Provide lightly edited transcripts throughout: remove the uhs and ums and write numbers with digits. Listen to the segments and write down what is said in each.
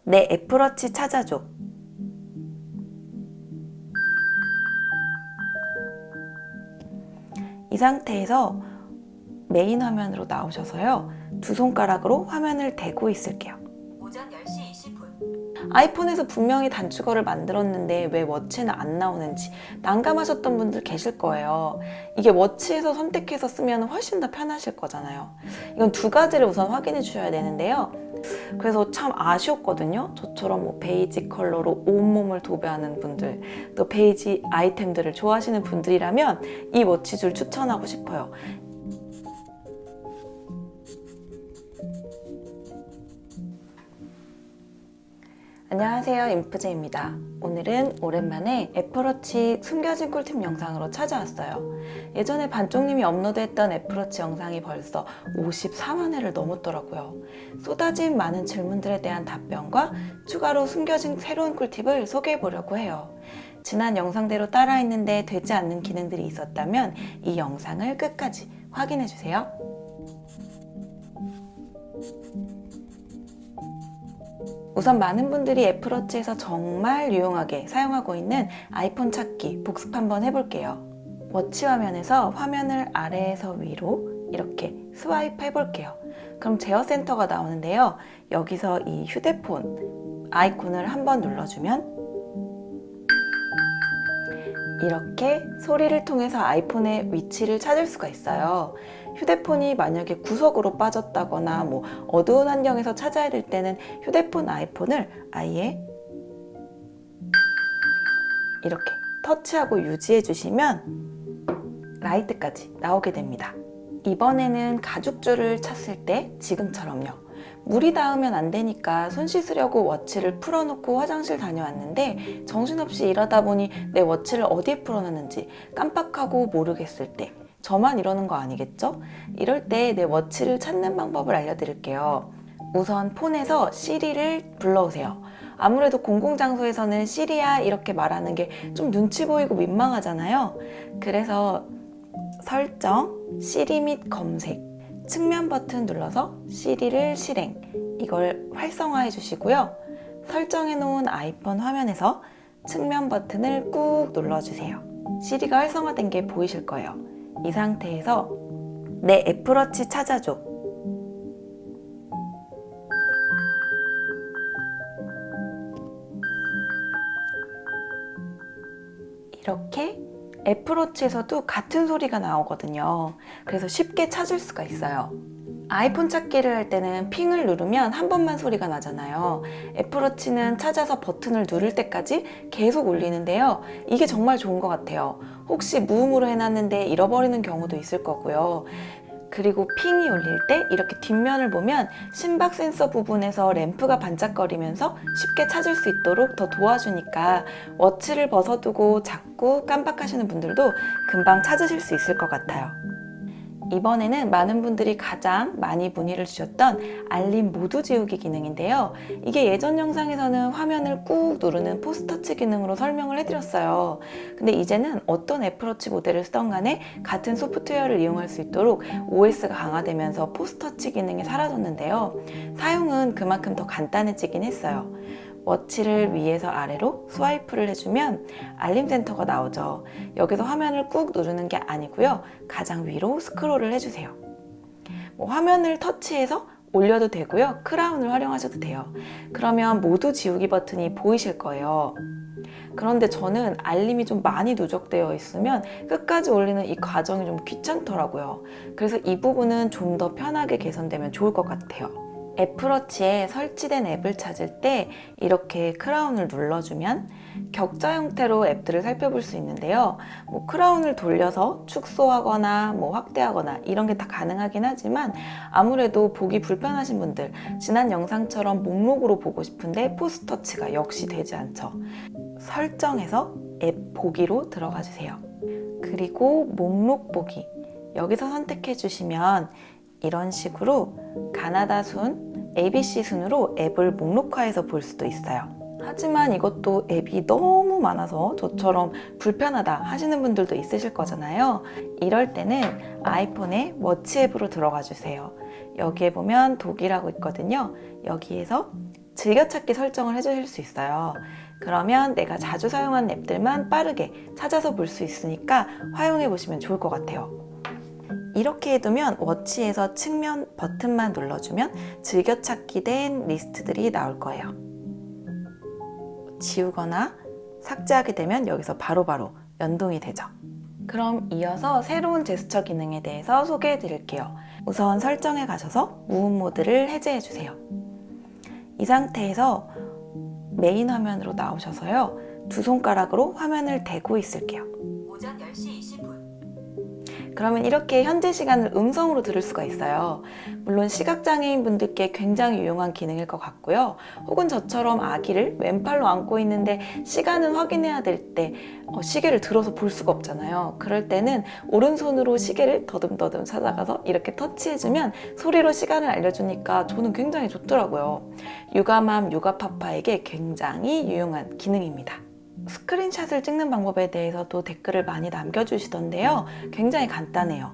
내 애플워치 찾아줘. 이 상태에서 메인 화면으로 나오셔서요. 두 손가락으로 화면을 대고 있을게요. 오전 10시 20분. 아이폰에서 분명히 단축어를 만들었는데 왜 워치는 안 나오는지 난감하셨던 분들 계실 거예요. 이게 워치에서 선택해서 쓰면 훨씬 더 편하실 거잖아요. 이건 두 가지를 우선 확인해 주셔야 되는데요. 그래서 참 아쉬웠거든요. 저처럼 뭐 베이지 컬러로 온몸을 도배하는 분들, 또 베이지 아이템들을 좋아하시는 분들이라면 이 워치줄 추천하고 싶어요. 안녕하세요, 인프제입니다. 오늘은 오랜만에 애플워치 숨겨진 꿀팁 영상으로 찾아왔어요. 예전에 반쪽님이 업로드했던 애플워치 영상이 벌써 54만 회를 넘었더라고요. 쏟아진 많은 질문들에 대한 답변과 추가로 숨겨진 새로운 꿀팁을 소개해 보려고 해요. 지난 영상대로 따라했는데 되지 않는 기능들이 있었다면 이 영상을 끝까지 확인해 주세요. 우선 많은 분들이 애플워치에서 정말 유용하게 사용하고 있는 아이폰 찾기 복습 한번 해볼게요. 워치 화면에서 화면을 아래에서 위로 이렇게 스와이프 해볼게요. 그럼 제어 센터가 나오는데요. 여기서 이 휴대폰 아이콘을 한번 눌러주면 이렇게 소리를 통해서 아이폰의 위치를 찾을 수가 있어요. 휴대폰이 만약에 구석으로 빠졌다거나 뭐 어두운 환경에서 찾아야 될 때는 휴대폰 아이폰을 아예 이렇게 터치하고 유지해 주시면 라이트까지 나오게 됩니다. 이번에는 가죽줄을 찼을 때 지금처럼요. 물이 닿으면 안 되니까 손 씻으려고 워치를 풀어놓고 화장실 다녀왔는데 정신없이 일하다 보니 내 워치를 어디에 풀어놨는지 깜빡하고 모르겠을 때 저만 이러는 거 아니겠죠? 이럴 때 내 워치를 찾는 방법을 알려드릴게요. 우선 폰에서 시리를 불러오세요. 아무래도 공공장소에서는 시리야 이렇게 말하는 게 좀 눈치 보이고 민망하잖아요. 그래서 설정, 시리 및 검색, 측면 버튼 눌러서 시리를 실행, 이걸 활성화해 주시고요. 설정해 놓은 아이폰 화면에서 측면 버튼을 꾹 눌러주세요. 시리가 활성화된 게 보이실 거예요. 이 상태에서 내 애플워치 찾아줘. 이렇게 애플워치에서도 같은 소리가 나오거든요. 그래서 쉽게 찾을 수가 있어요. 아이폰 찾기를 할 때는 핑을 누르면 한 번만 소리가 나잖아요. 애플워치는 찾아서 버튼을 누를 때까지 계속 울리는데요. 이게 정말 좋은 것 같아요. 혹시 무음으로 해놨는데 잃어버리는 경우도 있을 거고요. 그리고 핑이 울릴 때 이렇게 뒷면을 보면 심박 센서 부분에서 램프가 반짝거리면서 쉽게 찾을 수 있도록 더 도와주니까 워치를 벗어두고 자꾸 깜빡하시는 분들도 금방 찾으실 수 있을 것 같아요. 이번에는 많은 분들이 가장 많이 문의를 주셨던 알림 모두 지우기 기능인데요. 이게 예전 영상에서는 화면을 꾹 누르는 포스터치 기능으로 설명을 해드렸어요. 근데 이제는 어떤 애플워치 모델을 쓰던 간에 같은 소프트웨어를 이용할 수 있도록 OS가 강화되면서 포스터치 기능이 사라졌는데요. 사용은 그만큼 더 간단해지긴 했어요. 워치를 위에서 아래로 스와이프를 해주면 알림 센터가 나오죠. 여기서 화면을 꾹 누르는 게 아니고요. 가장 위로 스크롤을 해주세요. 화면을 터치해서 올려도 되고요. 크라운을 활용하셔도 돼요. 그러면 모두 지우기 버튼이 보이실 거예요. 그런데 저는 알림이 좀 많이 누적되어 있으면 끝까지 올리는 이 과정이 좀 귀찮더라고요. 그래서 이 부분은 좀 더 편하게 개선되면 좋을 것 같아요. 애플워치에 설치된 앱을 찾을 때 이렇게 크라운을 눌러주면 격자 형태로 앱들을 살펴볼 수 있는데요. 크라운을 돌려서 축소하거나 확대하거나 이런 게 다 가능하긴 하지만 아무래도 보기 불편하신 분들, 지난 영상처럼 목록으로 보고 싶은데 포스터치가 역시 되지 않죠. 설정에서 앱 보기로 들어가 주세요. 그리고 목록 보기, 여기서 선택해 주시면 이런 식으로 가나다 순, ABC 순으로 앱을 목록화해서 볼 수도 있어요. 하지만 이것도 앱이 너무 많아서 저처럼 불편하다 하시는 분들도 있으실 거잖아요. 이럴 때는 아이폰의 워치 앱으로 들어가 주세요. 여기에 보면 독이라고 있거든요. 여기에서 즐겨찾기 설정을 해주실 수 있어요. 그러면 내가 자주 사용한 앱들만 빠르게 찾아서 볼 수 있으니까 활용해 보시면 좋을 것 같아요. 이렇게 해두면 워치에서 측면 버튼만 눌러주면 즐겨찾기 된 리스트들이 나올 거예요. 지우거나 삭제하게 되면 여기서 바로바로 연동이 되죠. 그럼 이어서 새로운 제스처 기능에 대해서 소개해 드릴게요. 우선 설정에 가셔서 무음 모드를 해제해 주세요. 이 상태에서 메인 화면으로 나오셔서요. 두 손가락으로 화면을 대고 있을게요. 오전 10시 20분. 그러면 이렇게 현재 시간을 음성으로 들을 수가 있어요. 물론 시각장애인 분들께 굉장히 유용한 기능일 것 같고요. 혹은 저처럼 아기를 왼팔로 안고 있는데 시간은 확인해야 될 때 시계를 들어서 볼 수가 없잖아요. 그럴 때는 오른손으로 시계를 더듬더듬 찾아가서 이렇게 터치해주면 소리로 시간을 알려주니까 저는 굉장히 좋더라고요. 육아맘, 육아파파에게 굉장히 유용한 기능입니다. 스크린샷을 찍는 방법에 대해서도 댓글을 많이 남겨주시던데요. 굉장히 간단해요.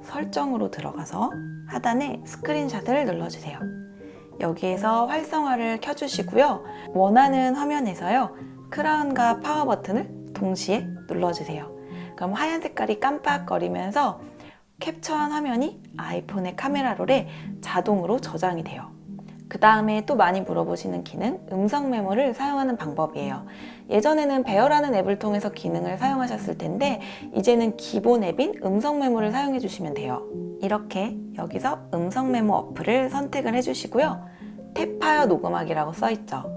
설정으로 들어가서 하단에 스크린샷을 눌러주세요. 여기에서 활성화를 켜주시고요. 원하는 화면에서요. 크라운과 파워 버튼을 동시에 눌러주세요. 그럼 하얀 색깔이 깜빡거리면서 캡처한 화면이 아이폰의 카메라롤에 자동으로 저장이 돼요. 그 다음에 또 많이 물어보시는 기능, 음성 메모를 사용하는 방법이에요. 예전에는 베어라는 앱을 통해서 기능을 사용하셨을 텐데 이제는 기본 앱인 음성 메모를 사용해 주시면 돼요. 이렇게 여기서 음성 메모 어플을 선택을 해주시고요. 탭하여 녹음하기라고 써있죠.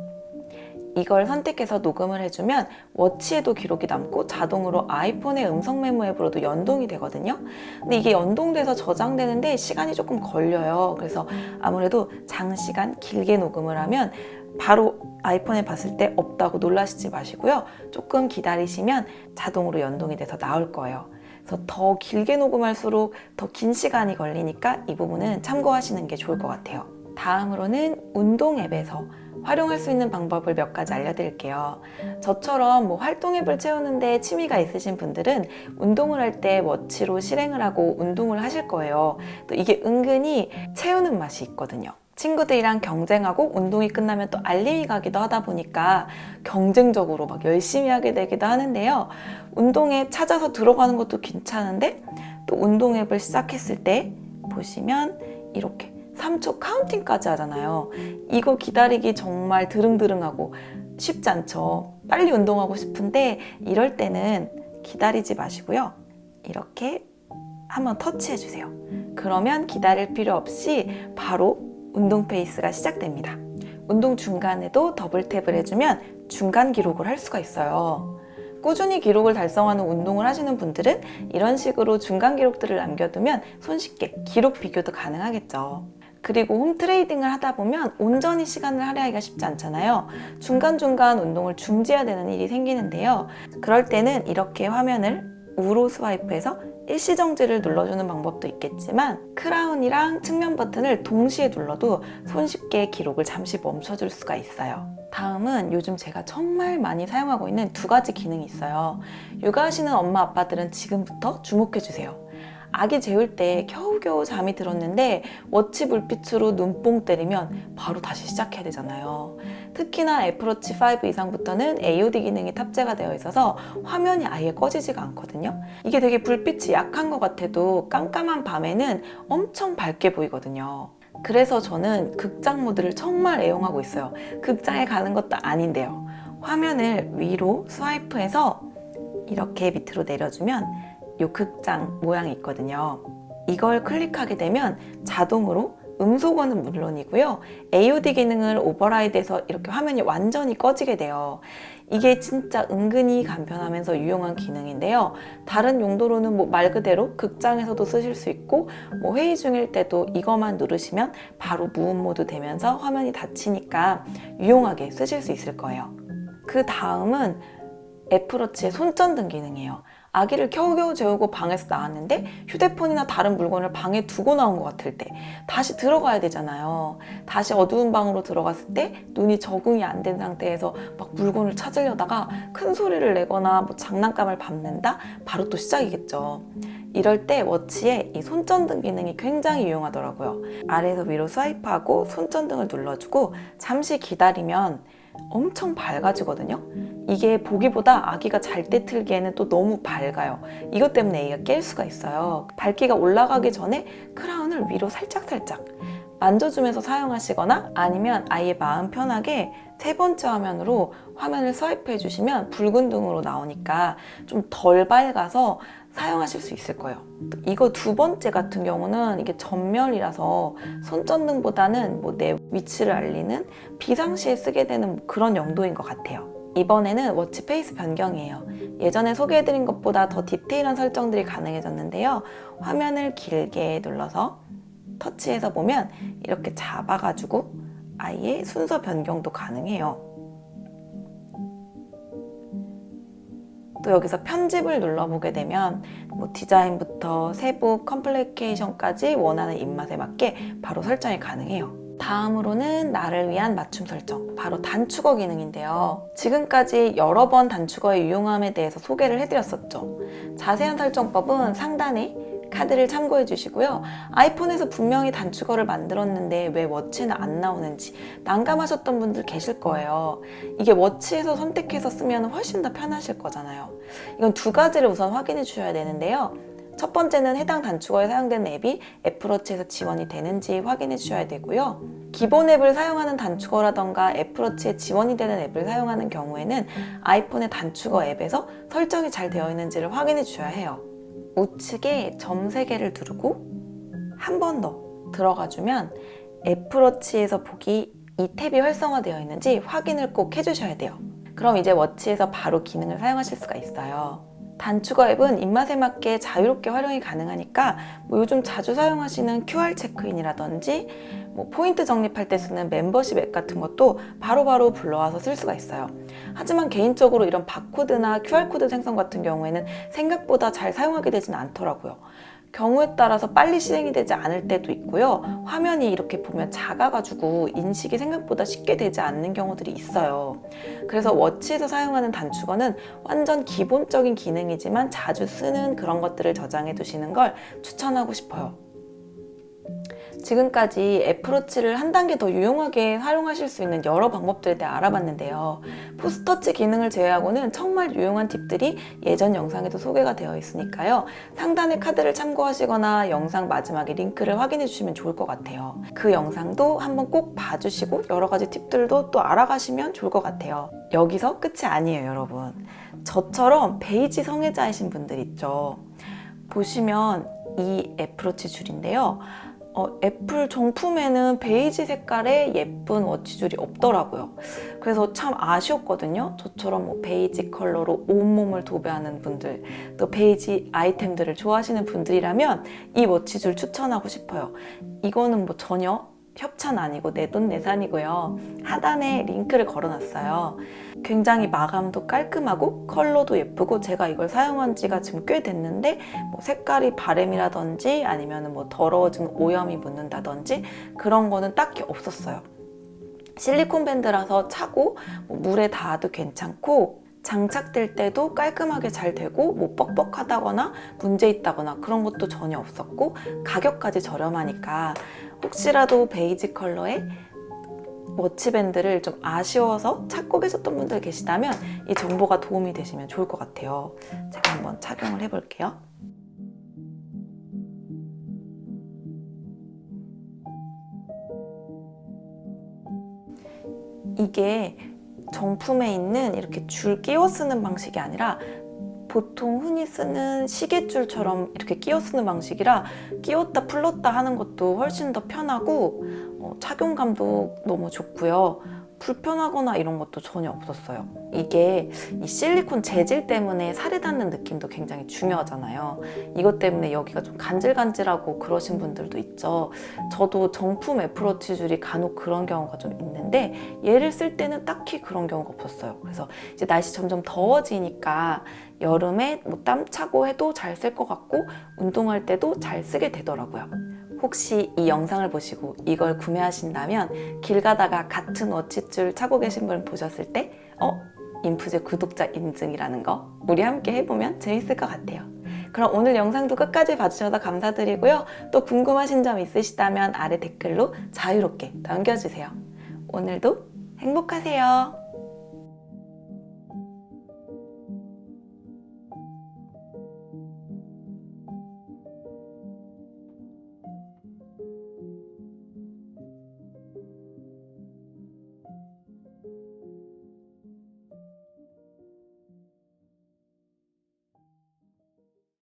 이걸 선택해서 녹음을 해주면 워치에도 기록이 남고 자동으로 아이폰의 음성 메모 앱으로도 연동이 되거든요. 근데 이게 연동돼서 저장되는데 시간이 조금 걸려요. 그래서 아무래도 장시간 길게 녹음을 하면 바로 아이폰에 봤을 때 없다고 놀라시지 마시고요. 조금 기다리시면 자동으로 연동이 돼서 나올 거예요. 그래서 더 길게 녹음할수록 더 긴 시간이 걸리니까 이 부분은 참고하시는 게 좋을 것 같아요. 다음으로는 운동 앱에서 활용할 수 있는 방법을 몇 가지 알려드릴게요. 저처럼 활동 앱을 채우는데 취미가 있으신 분들은 운동을 할 때 워치로 실행을 하고 운동을 하실 거예요. 또 이게 은근히 채우는 맛이 있거든요. 친구들이랑 경쟁하고 운동이 끝나면 또 알림이 가기도 하다 보니까 경쟁적으로 열심히 하게 되기도 하는데요. 운동 앱 찾아서 들어가는 것도 괜찮은데 또 운동 앱을 시작했을 때 보시면 이렇게 3초 카운팅까지 하잖아요. 이거 기다리기 정말 드릉드릉하고 쉽지 않죠. 빨리 운동하고 싶은데 이럴 때는 기다리지 마시고요. 이렇게 한번 터치해 주세요. 그러면 기다릴 필요 없이 바로 운동 페이스가 시작됩니다. 운동 중간에도 더블 탭을 해주면 중간 기록을 할 수가 있어요. 꾸준히 기록을 달성하는 운동을 하시는 분들은 이런 식으로 중간 기록들을 남겨두면 손쉽게 기록 비교도 가능하겠죠. 그리고 홈 트레이딩을 하다 보면 온전히 시간을 할애하기가 쉽지 않잖아요. 중간중간 운동을 중지해야 되는 일이 생기는데요. 그럴 때는 이렇게 화면을 우로 스와이프해서 일시정지를 눌러주는 방법도 있겠지만 크라운이랑 측면 버튼을 동시에 눌러도 손쉽게 기록을 잠시 멈춰줄 수가 있어요. 다음은 요즘 제가 정말 많이 사용하고 있는 두 가지 기능이 있어요. 육아하시는 엄마 아빠들은 지금부터 주목해주세요. 아기 재울 때 겨우겨우 잠이 들었는데 워치 불빛으로 눈뽕 때리면 바로 다시 시작해야 되잖아요. 특히나 애플워치 5 이상부터는 AOD 기능이 탑재가 되어 있어서 화면이 아예 꺼지지가 않거든요. 이게 되게 불빛이 약한 것 같아도 깜깜한 밤에는 엄청 밝게 보이거든요. 그래서 저는 극장 모드를 정말 애용하고 있어요. 극장에 가는 것도 아닌데요. 화면을 위로 스와이프해서 이렇게 밑으로 내려주면 이 극장 모양이 있거든요. 이걸 클릭하게 되면 자동으로 음소거는 물론이고요. AOD 기능을 오버라이드해서 이렇게 화면이 완전히 꺼지게 돼요. 이게 진짜 은근히 간편하면서 유용한 기능인데요. 다른 용도로는 말 그대로 극장에서도 쓰실 수 있고 회의 중일 때도 이것만 누르시면 바로 무음 모드 되면서 화면이 닫히니까 유용하게 쓰실 수 있을 거예요. 그 다음은 애플워치의 손전등 기능이에요. 아기를 겨우겨우 재우고 방에서 나왔는데 휴대폰이나 다른 물건을 방에 두고 나온 것 같을 때 다시 들어가야 되잖아요. 다시 어두운 방으로 들어갔을 때 눈이 적응이 안 된 상태에서 물건을 찾으려다가 큰 소리를 내거나 장난감을 밟는다? 바로 또 시작이겠죠. 이럴 때 워치에 이 손전등 기능이 굉장히 유용하더라고요. 아래에서 위로 스와이프하고 손전등을 눌러주고 잠시 기다리면 엄청 밝아지거든요. 이게 보기보다 아기가 잘 때 틀기에는 또 너무 밝아요. 이것 때문에 애기가 깰 수가 있어요. 밝기가 올라가기 전에 크라운을 위로 살짝살짝 만져주면서 사용하시거나 아니면 아이의 마음 편하게 세 번째 화면으로 화면을 스와이프 해주시면 붉은 등으로 나오니까 좀 덜 밝아서 사용하실 수 있을 거예요. 이거 두 번째 같은 경우는 이게 전멸이라서 손전등보다는 뭐 내 위치를 알리는 비상시에 쓰게 되는 그런 용도인 것 같아요. 이번에는 워치 페이스 변경이에요. 예전에 소개해드린 것보다 더 디테일한 설정들이 가능해졌는데요. 화면을 길게 눌러서 터치해서 보면 이렇게 잡아가지고 아예 순서 변경도 가능해요. 또 여기서 편집을 눌러보게 되면 뭐 디자인부터 세부, 컴플리케이션까지 원하는 입맛에 맞게 바로 설정이 가능해요. 다음으로는 나를 위한 맞춤 설정, 바로 단축어 기능인데요. 지금까지 여러 번 단축어의 유용함에 대해서 소개를 해드렸었죠. 자세한 설정법은 상단에 카드를 참고해 주시고요. 아이폰에서 분명히 단축어를 만들었는데 왜 워치는 안 나오는지 난감하셨던 분들 계실 거예요. 이게 워치에서 선택해서 쓰면 훨씬 더 편하실 거잖아요. 이건 두 가지를 우선 확인해 주셔야 되는데요. 첫 번째는 해당 단축어에 사용되는 앱이 애플워치에서 지원이 되는지 확인해 주셔야 되고요. 기본 앱을 사용하는 단축어라던가 애플워치에 지원이 되는 앱을 사용하는 경우에는 아이폰의 단축어 앱에서 설정이 잘 되어 있는지를 확인해 주셔야 해요. 우측에 점 3개를 누르고 한 번 더 들어가주면 애플워치에서 보기 이 탭이 활성화되어 있는지 확인을 꼭 해주셔야 돼요. 그럼 이제 워치에서 바로 기능을 사용하실 수가 있어요. 단축어 앱은 입맛에 맞게 자유롭게 활용이 가능하니까 뭐 요즘 자주 사용하시는 QR 체크인이라든지 뭐 포인트 적립할 때 쓰는 멤버십 앱 같은 것도 바로바로 불러와서 쓸 수가 있어요. 하지만 개인적으로 이런 바코드나 QR코드 생성 같은 경우에는 생각보다 잘 사용하게 되지는 않더라고요. 경우에 따라서 빨리 실행이 되지 않을 때도 있고요. 화면이 이렇게 보면 작아가지고 인식이 생각보다 쉽게 되지 않는 경우들이 있어요. 그래서 워치에서 사용하는 단축어는 완전 기본적인 기능이지만 자주 쓰는 그런 것들을 저장해 두시는 걸 추천하고 싶어요. 지금까지 애플워치를 한 단계 더 유용하게 활용하실 수 있는 여러 방법들에 대해 알아봤는데요. 포스터치 기능을 제외하고는 정말 유용한 팁들이 예전 영상에도 소개가 되어 있으니까요. 상단의 카드를 참고하시거나 영상 마지막에 링크를 확인해 주시면 좋을 것 같아요. 그 영상도 한번 꼭 봐주시고 여러 가지 팁들도 또 알아가시면 좋을 것 같아요. 여기서 끝이 아니에요, 여러분. 저처럼 베이지 성애자이신 분들 있죠. 보시면 이 애플워치 줄인데요. 애플 정품에는 베이지 색깔의 예쁜 워치줄이 없더라고요. 그래서 참 아쉬웠거든요. 저처럼 뭐 베이지 컬러로 온몸을 도배하는 분들, 또 베이지 아이템들을 좋아하시는 분들이라면 이 워치줄 추천하고 싶어요. 이거는 뭐 전혀 협찬 아니고 내돈내산이고요. 하단에 링크를 걸어놨어요. 굉장히 마감도 깔끔하고 컬러도 예쁘고 제가 이걸 사용한 지가 지금 꽤 됐는데 뭐 색깔이 바램이라든지 아니면 뭐 더러워진 오염이 묻는다든지 그런 거는 딱히 없었어요. 실리콘 밴드라서 차고 뭐 물에 닿아도 괜찮고 장착될 때도 깔끔하게 잘 되고 뭐 뻑뻑하다거나 문제 있다거나 그런 것도 전혀 없었고 가격까지 저렴하니까 혹시라도 베이지 컬러의 워치밴드를 좀 아쉬워서 찾고 계셨던 분들 계시다면 이 정보가 도움이 되시면 좋을 것 같아요. 제가 한번 착용을 해볼게요. 이게 정품에 있는 이렇게 줄 끼워 쓰는 방식이 아니라 보통 흔히 쓰는 시계줄처럼 이렇게 끼워 쓰는 방식이라 끼웠다 풀렀다 하는 것도 훨씬 더 편하고 착용감도 너무 좋고요. 불편하거나 이런 것도 전혀 없었어요. 이게 이 실리콘 재질 때문에 살에 닿는 느낌도 굉장히 중요하잖아요. 이것 때문에 여기가 좀 간질간질하고 그러신 분들도 있죠. 저도 정품 애플워치 줄이 간혹 그런 경우가 좀 있는데 얘를 쓸 때는 딱히 그런 경우가 없었어요. 그래서 이제 날씨 점점 더워지니까 여름에 뭐 땀 차고 해도 잘 쓸 것 같고 운동할 때도 잘 쓰게 되더라고요. 혹시 이 영상을 보시고 이걸 구매하신다면 길 가다가 같은 워치줄 차고 계신 분 보셨을 때 인프제 구독자 인증이라는 거 우리 함께 해보면 재밌을 것 같아요. 그럼 오늘 영상도 끝까지 봐주셔서 감사드리고요. 또 궁금하신 점 있으시다면 아래 댓글로 자유롭게 남겨주세요. 오늘도 행복하세요.